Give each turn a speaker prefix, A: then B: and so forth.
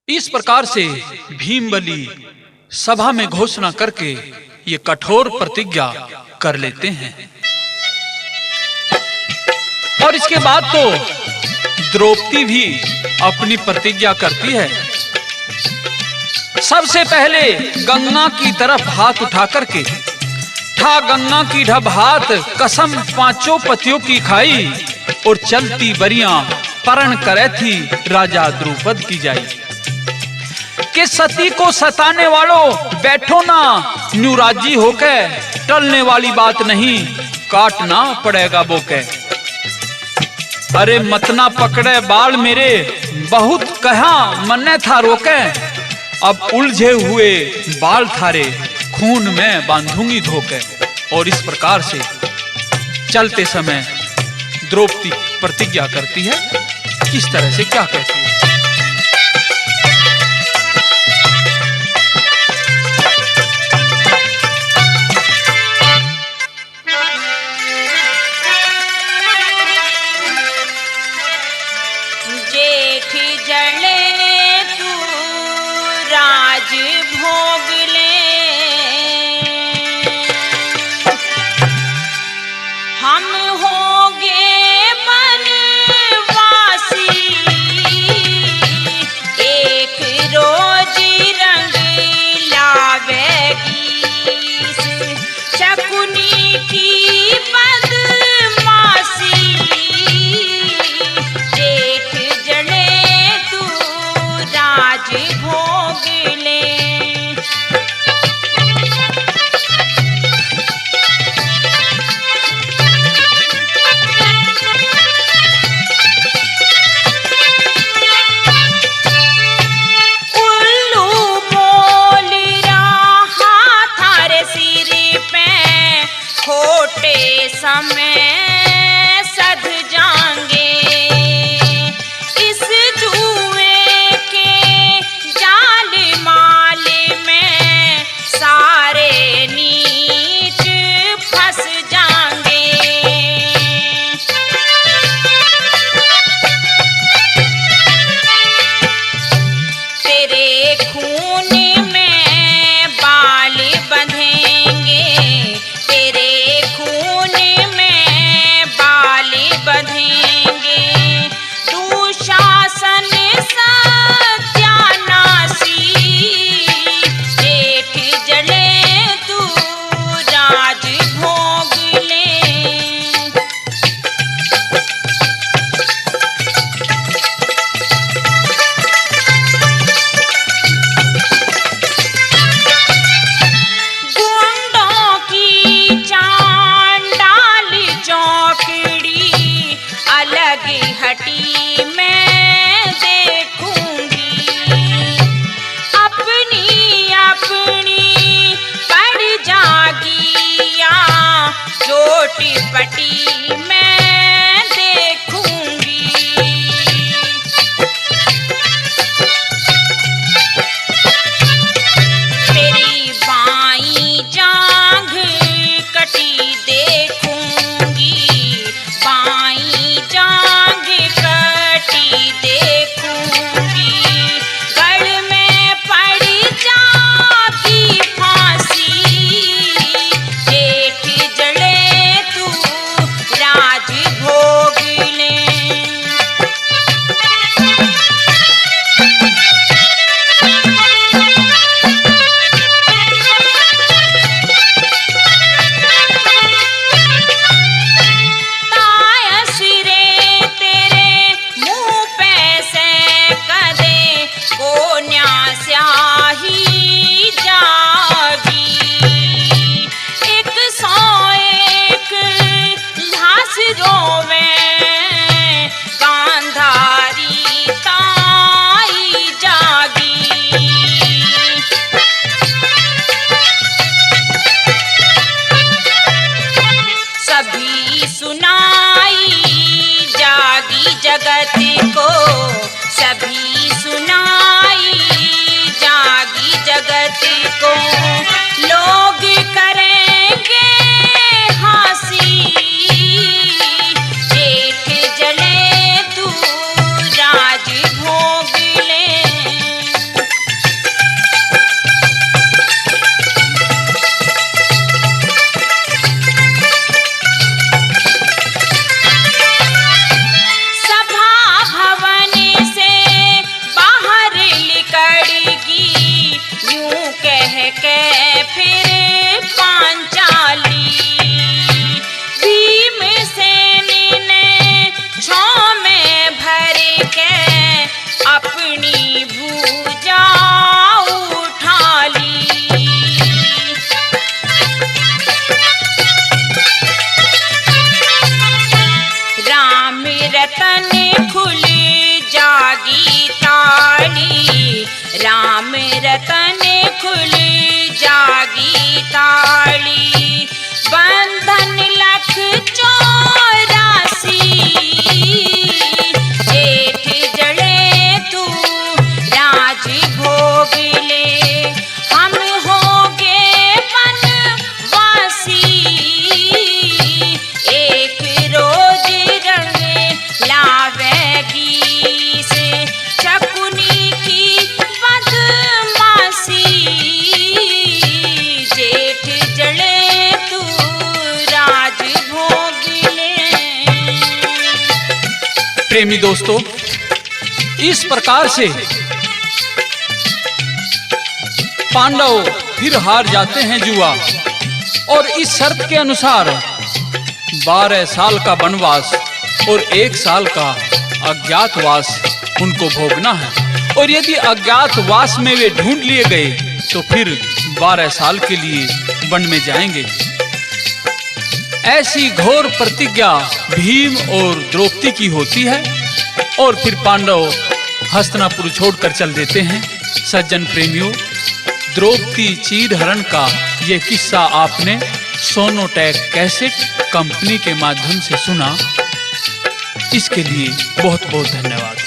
A: इस प्रकार से भीमबली सभा में घोषणा करके ये कठोर प्रतिज्ञा कर लेते हैं। और इसके बाद तो द्रौपदी भी अपनी प्रतिज्ञा करती है। सबसे पहले गंगा की तरफ हाथ उठा करके था गंगा की ढब हाथ, कसम पांचों पतियों की खाई, और चलती बरियां परण करे थी राजा द्रुपद की जाई। कि सती को सताने वालों बैठो ना न्यू राजी होके, टलने वाली बात नहीं काटना पड़ेगा बोके। अरे मतना पकड़े बाल मेरे, बहुत कहा मन्ने था रोके, अब उलझे हुए बाल थारे खून में बांधूंगी धोके। और इस प्रकार से चलते समय द्रौपदी प्रतिज्ञा करती है। किस तरह से क्या कहती है?
B: जेठ जले तू राज भोग ले, हम होंगे बनवासी, एक रोज रंग लावेगी शकुनी की बदमाशी। जेठ जले तू राज भोग ले। समय सध जाएंगे इस जुए के जा राम रतन खुल जागी ताली, बंधन लख 84, जेठ जड़े तू राज भोग ले, हम होंगे वनवासी, एक रोज रंग लावेगी से शकुनी की बदमाशी, जेठ जड़े तू राज भोग ले।
A: प्रेमी दोस्तों, इस प्रकार से पांडव फिर हार जाते हैं जुआ, और इस शर्त के अनुसार 12 साल का वनवास और 1 साल का अज्ञातवास उनको भोगना है। और यदि अज्ञातवास में वे ढूंढ लिए गए तो फिर 12 साल के लिए वन में जाएंगे। ऐसी घोर प्रतिज्ञा भीम और द्रौपदी की होती है, और फिर पांडव हस्तिनापुर छोड़कर चल देते हैं। सज्जन प्रेमियों, द्रौपदी चीरहरण का ये किस्सा आपने सोनोटेक कैसेट कंपनी के माध्यम से सुना। इसके लिए बहुत बहुत धन्यवाद।